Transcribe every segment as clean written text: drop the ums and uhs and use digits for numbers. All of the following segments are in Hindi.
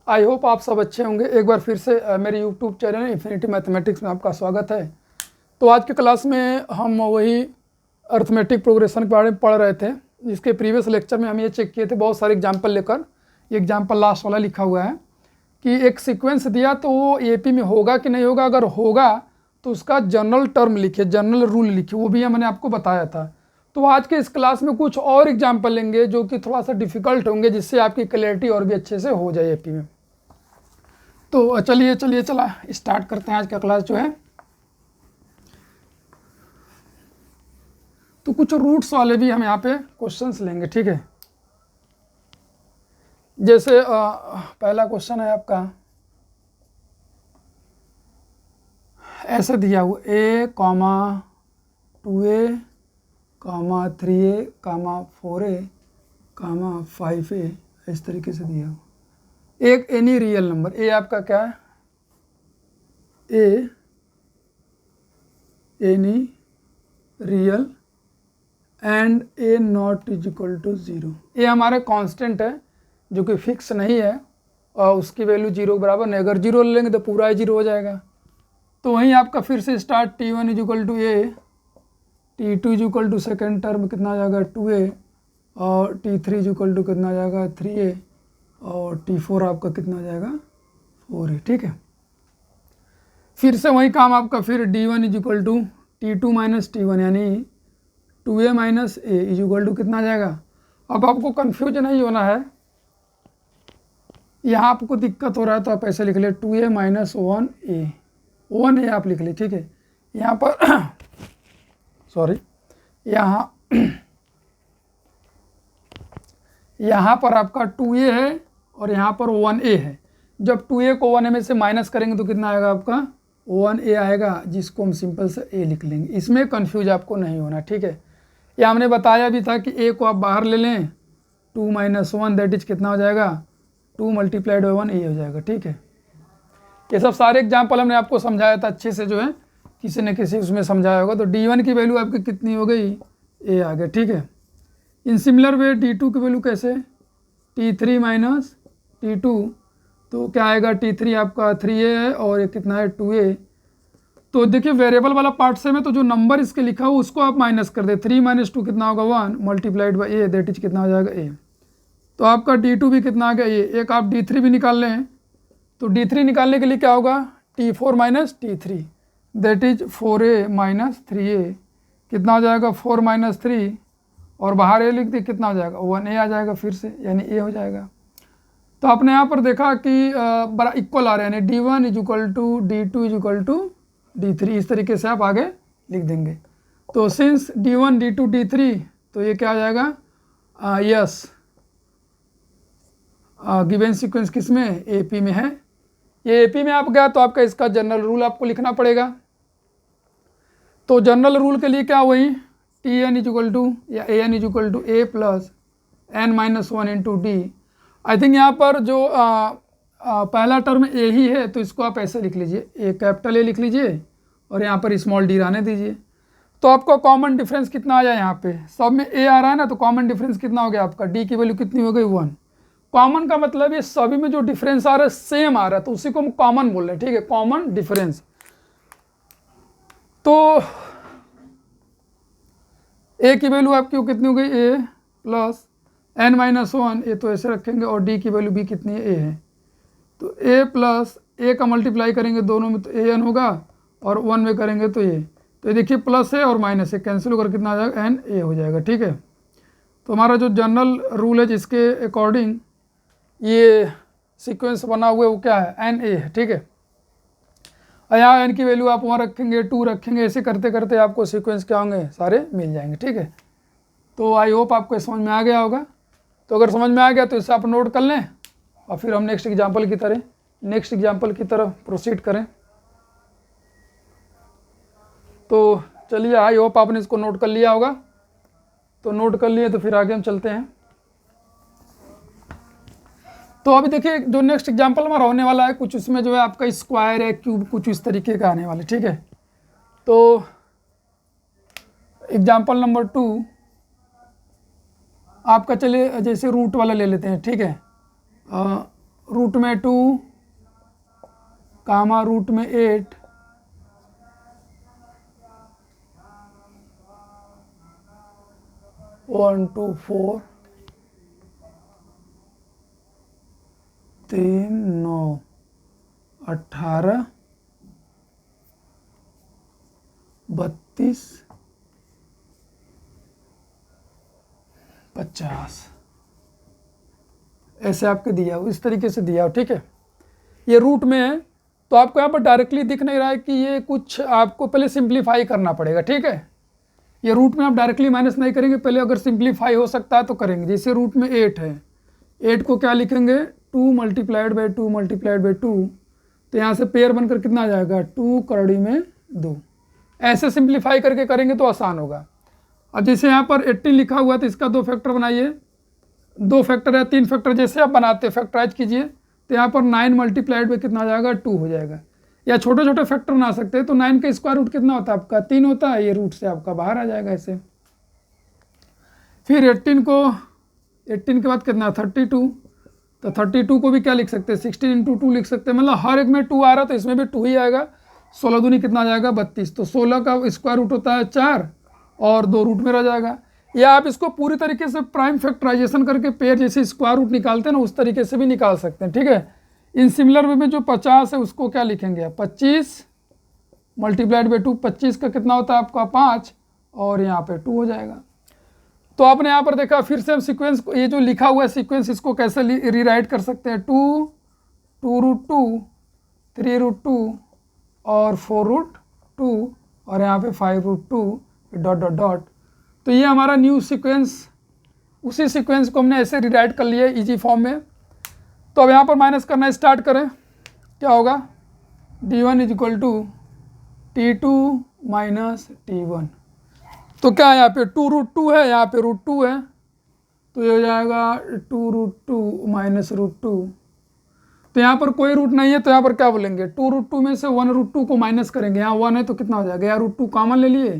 आई होप आप सब अच्छे होंगे। एक बार फिर से मेरे यूट्यूब चैनल इन्फिनिटी मैथमेटिक्स में आपका स्वागत है। तो आज के क्लास में हम वही अर्थमेटिक प्रोग्रेशन के बारे में पढ़ रहे थे, जिसके प्रीवियस लेक्चर में हम ये चेक किए थे बहुत सारे एग्जाम्पल लेकर। ये एग्जाम्पल लास्ट वाला लिखा हुआ है कि एक सीक्वेंस दिया तो वो एपी में होगा कि नहीं होगा। अगर होगा तो उसका जनरल टर्म लिखिए, जनरल रूल लिखिए, वो भी मैंने आपको बताया था। तो आज के इस क्लास में कुछ और एग्जाम्पल लेंगे जो कि थोड़ा सा डिफ़िकल्ट होंगे, जिससे आपकी क्लैरिटी और भी अच्छे से हो जाए एपी में। तो चलिए चला स्टार्ट करते हैं आज का क्लास जो है। तो कुछ रूट्स वाले भी हम यहाँ पे क्वेश्चंस लेंगे, ठीक है। जैसे पहला क्वेश्चन है आपका, ऐसे दिया हुआ a, 2a, 3a, 4a, 5a, इस तरीके से दिया हुआ। एक एनी रियल नंबर, ए आपका क्या है, A any real and A not is equal to 0। A हमारा कांस्टेंट है जो कि फिक्स नहीं है और उसकी वैल्यू 0 के बराबर नहीं। अगर 0 लेंगे तो पूरा 0 हो जाएगा। तो वहीं आपका फिर से start t1 is equal to a, t2 is equal to second term कितना आ जाएगा 2a, और t3 इज इक्वल टू कितना आ जाएगा 3a, और t4 आपका कितना आ जाएगा 4a, ठीक है। फिर से वही काम आपका, फिर d1 is equal to t2 minus t1, यानी 2a minus a is equal to कितना आ जाएगा। अब आपको कंफ्यूज नहीं होना है, यहाँ आपको दिक्कत हो रहा है तो आप ऐसे लिख ले 2a माइनस 1a आप लिख ले, ठीक है। यहाँ पर सॉरी, यहाँ पर आपका 2a है और यहाँ पर 1a है। जब 2a को 1a में से माइनस करेंगे तो कितना आएगा आपका 1a आएगा, जिसको हम सिंपल से a लिख लेंगे। इसमें कंफ्यूज आपको नहीं होना, ठीक है। या हमने बताया भी था कि a को आप बाहर ले लें, 2 माइनस 1 दैट इज कितना हो जाएगा 2 मल्टीप्लाइड बाई 1 a हो जाएगा, ठीक है। ये सब सारे एग्जाम्पल हमने आपको समझाया था अच्छे से, जो है किसी न किसी उसमें समझाया होगा। तो d1 की वैल्यू आपकी कितनी हो गई, a आ गया, ठीक है। इन सिमिलर वे d2 की वैल्यू कैसे, t3 माइनस t2, तो क्या आएगा t3 आपका 3a है और ये कितना है 2a। तो देखिए वेरिएबल वाला पार्ट से में तो जो नंबर इसके लिखा हो उसको आप माइनस कर दे, 3 माइनस 2 कितना होगा 1 multiplied by a that is कितना हो जाएगा a। तो आपका d2 भी कितना आ गया a। एक आप d3 भी निकाल लें, तो d3 निकालने के लिए क्या होगा t4 minus t3 that is 4a minus 3a, कितना हो जाएगा 4 माइनस 3, और बाहर a लिख दे कितना हो जाएगा 1a आ जाएगा फिर से, यानी a हो जाएगा। तो आपने यहाँ पर देखा कि बड़ा इक्वल आ रहा है, यानी d1 is equal to d2 is equal to d3, इस तरीके से आप आगे लिख देंगे। तो सिंस d1 d2 d3, तो ये क्या आ जाएगा यस, गिवन सीक्वेंस किस में, एपी में है। ये एपी में आप गया तो आपका इसका जनरल रूल आपको लिखना पड़ेगा। तो जनरल रूल के लिए क्या, वही tn इज इक्वल टू या an is equal to a plus n minus 1 into d. I think यहाँ पर जो पहला टर्म a ही है, तो इसको आप ऐसे लिख लीजिए, a कैपिटल A लिख लीजिए और यहाँ पर स्मॉल d रहने दीजिए। तो आपका कॉमन डिफरेंस कितना आ जाए, यहाँ पे सब में a आ रहा है ना, तो कॉमन डिफरेंस कितना हो गया आपका, d की वैल्यू कितनी हो गई 1। कॉमन का मतलब ये सभी में जो डिफरेंस आ रहा है सेम आ रहा है, तो उसी को हम कॉमन बोल रहे हैं, ठीक है, कॉमन डिफरेंस। तो a की वैल्यू आपकी कितनी हो गई a प्लस n माइनस 1, ये तो ऐसे रखेंगे, और d की वैल्यू भी कितनी है a है, तो a प्लस a का मल्टीप्लाई करेंगे दोनों में तो an होगा, और 1 में करेंगे तो a, तो ये देखिए प्लस है और माइनस है, कैंसिल होकर कितना आ जाएगा n a हो जाएगा, ठीक है। तो हमारा जो जनरल रूल है जिसके अकॉर्डिंग ये सीक्वेंस बना हुआ है वो क्या है n a है, ठीक है। यहाँ n की वैल्यू आप वहाँ रखेंगे, 2 रखेंगे, ऐसे करते करते आपको सीक्वेंस क्या होंगे सारे मिल जाएंगे, ठीक है। तो आई होप आपको समझ में आ गया होगा। तो अगर समझ में आ गया तो इसे आप नोट कर लें और फिर हम नेक्स्ट एग्जाम्पल की तरफ प्रोसीड करें। तो चलिए, आई होप आपने इसको नोट कर लिया होगा। तो नोट कर लिए तो फिर आगे हम चलते हैं। तो अभी देखिए जो नेक्स्ट एग्जाम्पल हमारा होने वाला है, कुछ उसमें जो है आपका स्क्वायर है, क्यूब, कुछ इस तरीके का आने वाला, ठीक है। तो एग्जाम्पल नंबर 2 आपका, चलिए जैसे रूट वाला ले लेते हैं, ठीक है। रूट में 2 कामा रूट में 8 1 2 4 3 9 18 32 50 ऐसे आपके दिया हो, इस तरीके से दिया हो, ठीक है। ये रूट में है तो आपको यहाँ पर डायरेक्टली दिख नहीं रहा है कि ये कुछ आपको पहले सिंप्लीफाई करना पड़ेगा, ठीक है। ये रूट में आप डायरेक्टली माइनस नहीं करेंगे, पहले अगर सिंप्लीफाई हो सकता है तो करेंगे। जैसे रूट में 8 है, 8 को क्या लिखेंगे 2 मल्टीप्लाइड बाई 2 मल्टीप्लाइड बाई 2, तो यहाँ से पेयर बनकर कितना आ जाएगा 2 करड़ी में 2। ऐसे सिंप्लीफाई करके करेंगे तो आसान होगा। अब जैसे यहाँ पर 18 लिखा हुआ है तो इसका 2 फैक्टर बनाइए, 2 फैक्टर या 3 फैक्टर जैसे आप बनाते फैक्टराइज कीजिए, तो यहाँ पर 9 मल्टीप्लाइड में कितना आ जाएगा 2 हो जाएगा। या छोटे छोटे फैक्टर बना सकते हैं, तो 9 का स्क्वायर रूट कितना होता है आपका 3 होता है, ये रूट से आपका बाहर आ जाएगा ऐसे। फिर 18 के बाद कितना 32, तो 32 को भी क्या लिख सकते हैं 16 इंटू 2 लिख सकते हैं, मतलब हर एक में 2 आ रहा तो इसमें भी 2 ही आएगा। 16 दूनी कितना आ जाएगा 32, तो 16 का स्क्वायर रूट होता है 4 और 2 रूट में रह जाएगा। या आप इसको पूरी तरीके से प्राइम फैक्टराइजेशन करके पेयर जैसे स्क्वायर रूट निकालते हैं ना, उस तरीके से भी निकाल सकते हैं, ठीक है। इन सिमिलर वे में जो 50 है उसको क्या लिखेंगे 25 मल्टीप्लाइड बाई 2, 25 का कितना होता है आपका 5 और यहाँ पे 2 हो जाएगा। तो आपने यहाँ पर देखा, फिर से हम सीक्वेंस को, ये जो लिखा हुआ है सीक्वेंस, इसको कैसे रीराइट कर सकते हैं 2 रूट 2 3 रूट 2 और 4 रूट 2 और यहाँ पे 5 रूट 2 डॉट डॉट डॉट। तो ये हमारा न्यू सीक्वेंस, उसी सीक्वेंस को हमने ऐसे रीराइट कर लिया इजी फॉर्म में। तो अब यहाँ पर माइनस करना स्टार्ट करें, क्या होगा d1 is equal to t2 minus t1। तो क्या है यहाँ पे 2 रूट 2 है, यहाँ पे रूट 2 है, तो ये हो जाएगा 2 रूट 2 माइनस रूट 2। तो यहाँ पर कोई रूट नहीं है तो यहाँ पर क्या बोलेंगे 2 रूट 2 में से 1 रूट 2 को माइनस करेंगे, यहाँ 1 है तो कितना हो जाएगा, यहाँ रूट 2 कॉमन ले लिए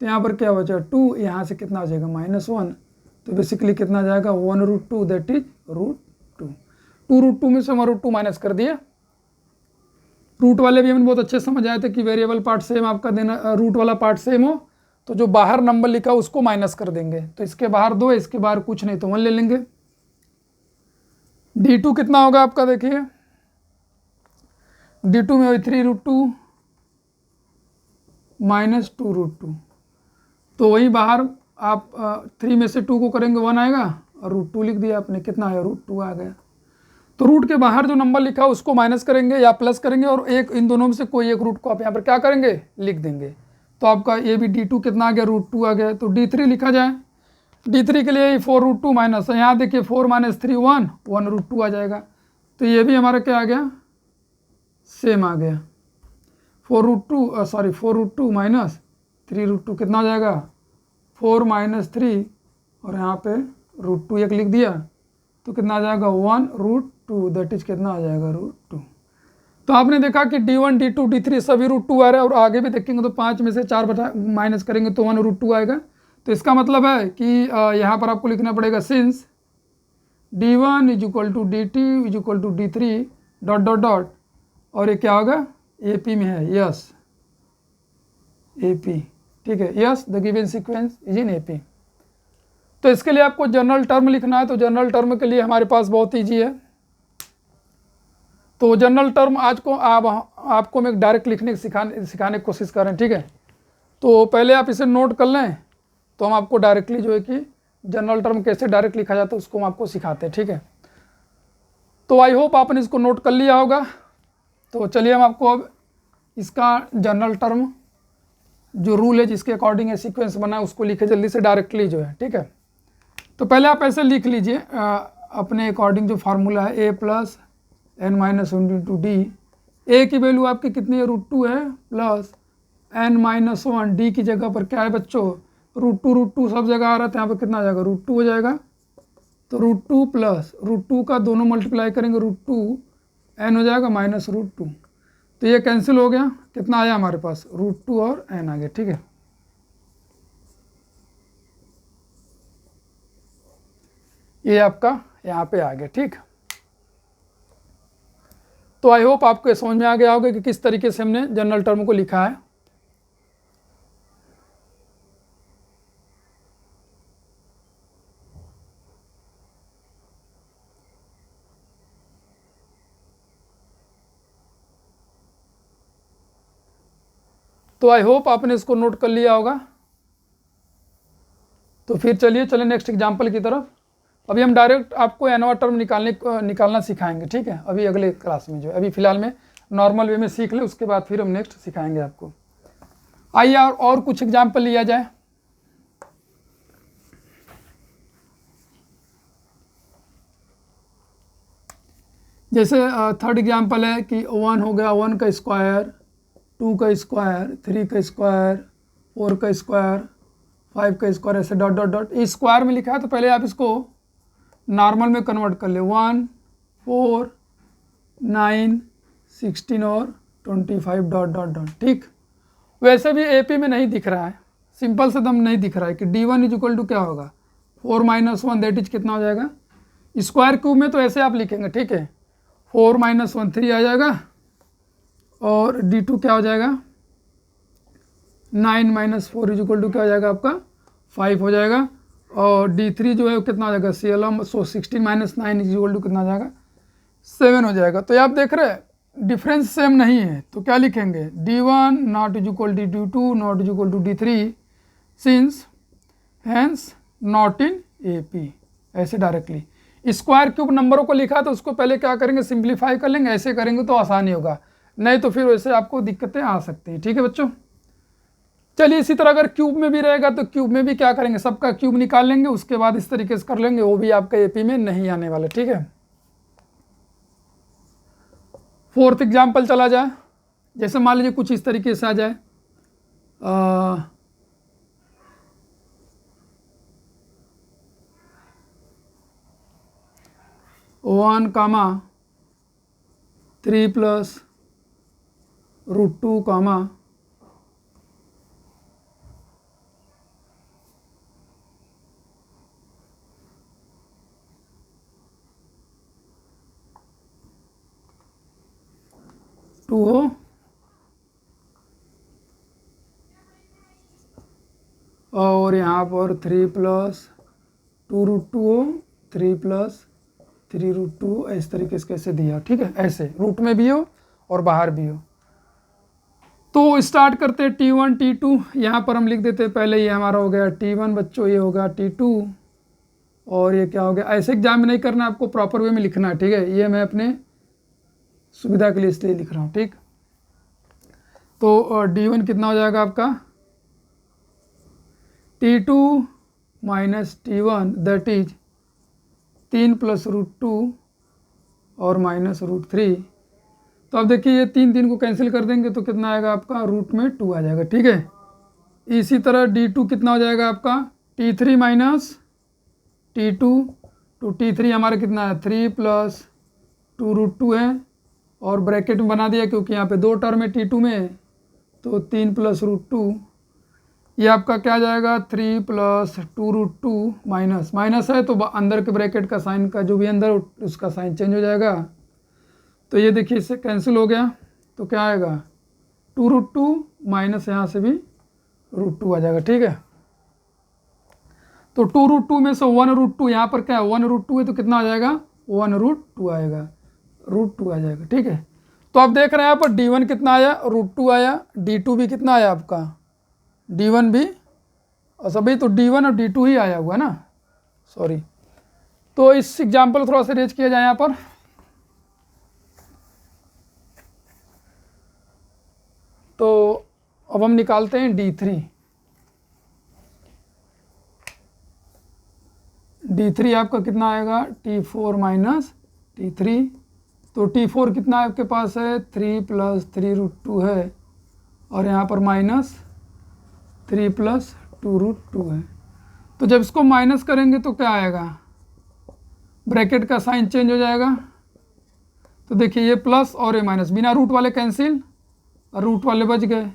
तो यहाँ पर क्या हो जाएगा 2, यहाँ से कितना हो जाएगा -1, तो बेसिकली कितना आ जाएगा 1 root 2 that is root 2। 2 root 2 में से 1 रूट 2 माइनस कर दिया। रूट वाले भी हमें बहुत अच्छे समझ आए थे कि वेरिएबल पार्ट सेम आपका देना, रूट वाला पार्ट सेम हो तो जो बाहर नंबर लिखा उसको माइनस कर देंगे। तो इसके बाहर 2 है, इसके बाहर कुछ नहीं तो 1 ले लेंगे। d2 कितना होगा आपका, देखिए d2 में 3 रूट 2 माइनस 2 रूट 2, तो वही बाहर आप 3 में से 2 को करेंगे 1 आएगा और रूट 2 लिख दिया आपने, कितना आया रूट 2 आ गया। तो रूट के बाहर जो नंबर लिखा उसको माइनस करेंगे या प्लस करेंगे और एक इन दोनों में से कोई एक रूट को आप यहाँ पर क्या करेंगे लिख देंगे। तो आपका ये भी d2 कितना आ गया रूट 2 आ गया। तो d3 लिखा जाए, d3 के लिए 4 रूट 2 माइनस, यहाँ देखिए 4 माइनस 3 1 रूट 2 आ जाएगा। तो ये भी हमारा क्या आ गया सेम आ गया, 4 रूट 2 माइनस 3 रूट 2 कितना आ जाएगा 4 माइनस 3 और यहाँ पे रूट 2 एक लिख दिया तो कितना आ जाएगा 1 रूट 2 दैट इज कितना आ जाएगा रूट 2। तो आपने देखा कि d1 d2 d3 सभी रूट 2 आ रहा है और आगे भी देखेंगे तो 5 में से 4 बटा माइनस करेंगे तो 1 रूट 2 आएगा। तो इसका मतलब है कि यहाँ पर आपको लिखना पड़ेगा since d1 is equal to dt is equal to d3 dot dot dot, और ये क्या होगा AP में है, यस AP, ठीक है, yes the given sequence is in AP। तो इसके लिए आपको जनरल टर्म लिखना है, तो जनरल टर्म के लिए हमारे पास बहुत ईजी है। तो जनरल टर्म आज को आपको मैं डायरेक्ट लिखने सिखाने की कोशिश कर रहे हैं, ठीक है। तो पहले आप इसे नोट कर लें तो हम आपको डायरेक्टली जो है कि जनरल टर्म कैसे डायरेक्ट लिखा जाता है उसको हम आपको सिखाते हैं, ठीक है। तो आई होप आपने इसको नोट कर लिया होगा। तो चलिए हम आपको अब इसका जनरल टर्म जो रूल है जिसके अकॉर्डिंग है सीक्वेंस बना है उसको लिखे जल्दी से डायरेक्टली जो है, ठीक है। तो पहले आप ऐसे लिख लीजिए अपने अकॉर्डिंग जो फार्मूला है a plus n minus 1 into D. A की वैल्यू आपकी कितनी है रूट 2 है प्लस n माइनस 1, डी की जगह पर क्या है बच्चों रूट 2 सब जगह आ रहा था, यहाँ पर कितना आ जाएगा रूट 2 हो जाएगा। तो रूट 2 प्लस रूट 2 का दोनों मल्टीप्लाई करेंगे रूट 2 n हो जाएगा माइनस रूट 2, तो ये कैंसिल हो गया, कितना आया हमारे पास रूट 2 और n आ गया, ठीक है। ये आपका यहाँ पे आ गया, ठीक। तो आई होप आपको ये समझ में आ गया होगा कि किस तरीके से हमने जनरल टर्म को लिखा है। तो आई होप आपने इसको नोट कर लिया होगा। तो फिर चलिए नेक्स्ट एग्जाम्पल की तरफ। अभी हम डायरेक्ट आपको एनवा टर्म निकालना सिखाएंगे, ठीक है, अभी अगले क्लास में। जो अभी फिलहाल में नॉर्मल वे में सीख ले, उसके बाद फिर हम नेक्स्ट सिखाएंगे आपको। आइए और कुछ एग्जाम्पल लिया जाए। जैसे थर्ड एग्जाम्पल है कि 1 हो गया 1 का स्क्वायर, 2 का स्क्वायर, 3 का स्क्वायर, 4 का स्क्वायर, 5 का स्क्वायर, ऐसे डॉट डॉट डॉट। इस स्क्वायर में लिखा है तो पहले आप इसको नॉर्मल में कन्वर्ट कर ले। 1, 4, 9, 16 और 25 डॉट डॉट डॉट, ठीक। वैसे भी एपी में नहीं दिख रहा है, सिंपल से दम नहीं दिख रहा है कि d1 इज इक्वल टू क्या होगा 4 - 1, दैट इज कितना हो जाएगा। स्क्वायर क्यूब में तो ऐसे आप लिखेंगे, ठीक है, 4 - 1 3 आ जाएगा, और d2 क्या हो जाएगा 9 - 4 इज इक्वल टू क्या हो जाएगा आपका 5 हो जाएगा, और d3 जो है वो कितना हो जाएगा 16 - 9 इज इक्वल टू कितना हो जाएगा 7 हो जाएगा। तो ये आप देख रहे हैं डिफरेंस सेम नहीं है, तो क्या लिखेंगे d1 not is equal to d2 not is equal to d3 since hence not in AP, ऐसे डायरेक्टली। स्क्वायर क्यूब नंबरों को लिखा तो उसको पहले क्या करेंगे सिंप्लीफाई कर लेंगे, ऐसे करेंगे तो आसानी होगा, नहीं तो फिर वैसे आपको दिक्कतें आ सकती हैं, ठीक है बच्चों। चलिए इसी तरह अगर क्यूब में भी रहेगा तो क्यूब में भी क्या करेंगे, सबका क्यूब निकाल लेंगे, उसके बाद इस तरीके से कर लेंगे, वो भी आपका AP में नहीं आने वाला, ठीक है। फोर्थ एग्जाम्पल चला जाए। जैसे मान लीजिए कुछ इस तरीके से आ जाए, 1, 3 + √2, हो, और यहाँ पर 3 + 2√2 हो, 3 + 3√2, इस तरीके से कैसे दिया, ठीक है, ऐसे रूट में भी हो और बाहर भी हो। तो स्टार्ट करते हैं T1 T2, यहाँ पर हम लिख देते हैं पहले, ये हमारा हो गया T1 बच्चों, ये होगा T2, और ये क्या हो गया। ऐसे एग्जाम में नहीं करना, आपको प्रॉपर वे में लिखना है, ठीक है, ये मैं अपने सुविधा के लिए इसलिए लिख रहा हूँ, ठीक। तो D1 कितना हो जाएगा आपका T2 - T1 दैट इज 3 + √2 और -√3। तो अब देखिए ये 3 को कैंसिल कर देंगे तो कितना आएगा आपका √2 आ जाएगा, ठीक है। इसी तरह D2 कितना हो जाएगा आपका T3 - T2, तो T3 हमारा कितना है 3 + 2√2 है, और ब्रैकेट में बना दिया क्योंकि यहाँ पे 2 टर्म है T2 में, तो 3 + √2, ये आपका क्या जाएगा 3 + 2√2 माइनस है तो अंदर के ब्रैकेट का साइन का जो भी अंदर उसका साइन चेंज हो जाएगा। तो ये देखिए इससे कैंसिल हो गया, तो क्या आएगा 2√2 माइनस यहाँ से भी √2 आ जाएगा, ठीक है। तो 2√2 में से 1√2, यहाँ पर क्या है 1√2 है तो कितना आ जाएगा 1√2 आएगा, √2 आ जाएगा, ठीक है। तो आप देख रहे हैं यहाँ पर D1 कितना आया √2 आया, D2 भी कितना आया आपका D1 भी, और सभी तो D1 और D2 ही आया हुआ ना, सॉरी। तो इस एग्जाम्पल थोड़ा सा रेज किया जाए यहाँ पर। तो अब हम निकालते हैं D3। D3 आपका कितना आएगा T4 - T3, तो T4 कितना आपके पास है 3 + 3√2 है, और यहाँ पर -3 + 2√2 है। तो जब इसको माइनस करेंगे तो क्या आएगा, ब्रैकेट का साइन चेंज हो जाएगा। तो देखिए ये प्लस और ये माइनस, बिना रूट वाले कैंसिल और रूट वाले बच गए।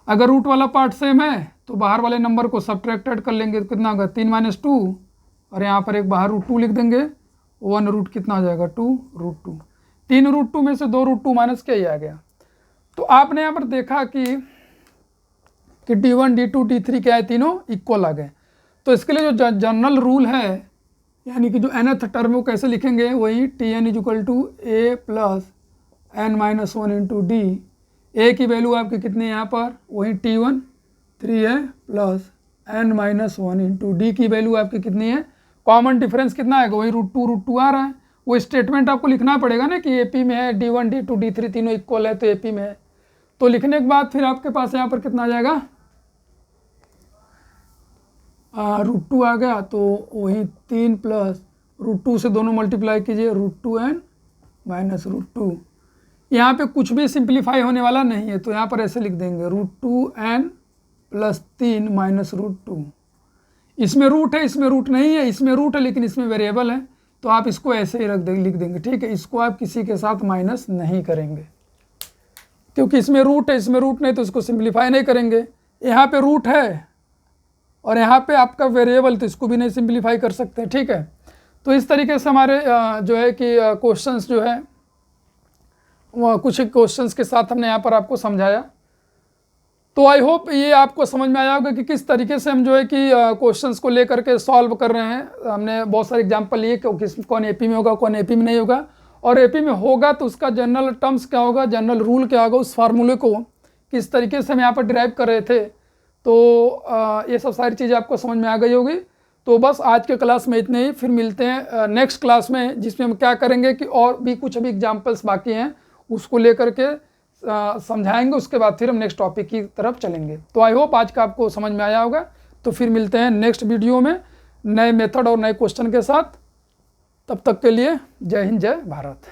अगर रूट वाला पार्ट सेम है तो बाहर वाले नंबर को सब्ट्रैक्टेड कर लेंगे, तो कितना होगा 3 - 2, और यहाँ पर एक बाहर √2 लिख देंगे, 1 रूट कितना हो जाएगा 2√2। 3√2 में से 2√2 माइनस क्या ही आ गया। तो आपने यहाँ पर देखा कि D1 D2 D3 क्या है, तीनों इक्वल आ गए। तो इसके लिए जो जनरल रूल है, यानी कि जो nth टर्म को कैसे लिखेंगे, वही Tn equal to a plus n minus 1 into D. A की वैल्यू आपकी कितनी है यहाँ पर, वही T1 3 है plus n minus 1 into D की वैल्यू आपकी कितनी है, कॉमन डिफरेंस कितना आएगा, वही √2 आ रहा है। वो स्टेटमेंट आपको लिखना पड़ेगा ना कि AP में है, D1 D2 D3 तीनों इक्वल है तो AP में है। तो लिखने के बाद फिर आपके पास यहाँ पर कितना आ जाएगा, √2 आ गया। तो वही 3 प्लस √2 से दोनों मल्टीप्लाई कीजिए, √2n माइनस √2। यहाँ पे कुछ भी सिंप्लीफाई होने वाला नहीं है, तो यहाँ पर ऐसे लिख देंगे √2n प्लस 3 माइनस √2। इसमें रूट है, इसमें रूट नहीं है, इसमें रूट है लेकिन इसमें वेरिएबल है, तो आप इसको ऐसे ही लिख देंगे, ठीक है। इसको आप किसी के साथ माइनस नहीं करेंगे, क्योंकि इसमें रूट है, इसमें रूट नहीं, तो इसको सिंप्लीफाई नहीं करेंगे। यहाँ पे रूट है और यहाँ पे आपका वेरिएबल, तो इसको भी नहीं सिंप्लीफाई कर सकते, ठीक है। तो इस तरीके से हमारे जो है कि क्वेश्चंस जो है कुछ क्वेश्चंस के साथ हमने यहाँ पर आपको समझाया। तो आई होप ये आपको समझ में आया होगा कि किस तरीके से हम जो है कि क्वेश्चंस को लेकर के सॉल्व कर रहे हैं। हमने बहुत सारे एग्जांपल लिए कि कौन AP में होगा, कौन AP में नहीं होगा, और AP में होगा तो उसका जनरल टर्म्स क्या होगा, जनरल रूल क्या होगा, उस फार्मूले को किस तरीके से हम यहाँ पर डिराइव कर रहे थे। तो ये सब सारी चीज़ें आपको समझ में आ गई होगी। तो बस आज के क्लास में इतने ही, फिर मिलते हैं नेक्स्ट क्लास में, जिसमें हम क्या करेंगे कि और भी कुछ अभी एग्जाम्पल्स बाकी हैं उसको लेकर के समझाएंगे। उसके बाद फिर हम नेक्स्ट टॉपिक की तरफ चलेंगे। तो आई होप आज का आपको समझ में आया होगा। तो फिर मिलते हैं नेक्स्ट वीडियो में नए मेथड और नए क्वेश्चन के साथ। तब तक के लिए जय हिंद, जय भारत।